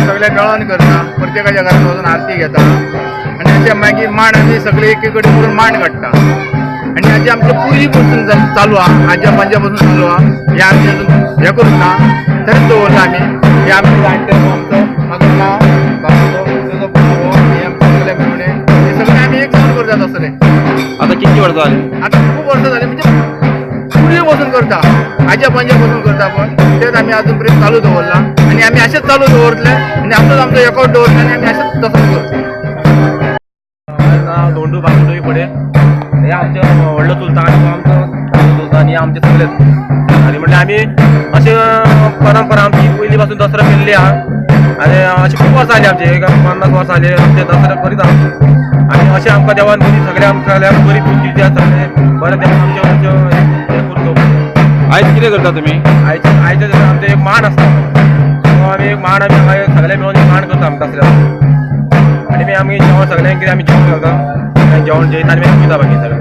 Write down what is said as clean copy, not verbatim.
सगळे मेळून करता, प्रत्येकाच्या घरात वचून आरती घेता आणि अशें मागीर मांड आमी सगळे एक कडेन करून मांड काडटा आणि हाजे आमचे पुरी पासून चालू आहा, आज्या पंजा पासून चालू आहा. हे आमी अजून हे करूंक ना, थंयच दवरला आमी. हे आमचे जाणटे आमचो म्हाका नांव बाबा तेजो भाव हे आमचे सगळे मेळून हे सगळे आमी एक सावन करतात असले. आता किती वर्ष झाले? आता खूप वर्ष झाले, म्हणजे पुरी पासून करता, आज्या पंजा पासून करता, पण तेच आमी अजून पर्यंत चालू दवरला आणि आमी असेच चालू दवरतले आणि आमचो रेकॉर्ड दवरतले आणि आमी असेच तसंच करतले. नाव धोंडू बांगडोई पडे हे आमचे व्हडलो चुलता आणि आमचो चुलता आणि आमचे सगळेच आणि म्हणजे आमी अशे परंपरा आमची पयली पासून दसरो केल्ली आहा आणि अशे खूप वर्सां जाली आमचे 50 वर्सां जाली आमचे दसरो करीत आहा आणि अशें आमकां देवान बरी सगळ्यांक बरी पुर्ती दिया सगळे बरें देवान आमचे हे करून. आयज कितें करता तुमी? आयचे आमचो एक मांड आसता, आमी एक मांड आमी सगळे मेळून एक मांड करता आमी दसऱ्याक आणि आमी जेवण सगळ्यांक कितें आमी जेवण घालता जेवण जेयता आनी मागीर वयता बाकी सगळें.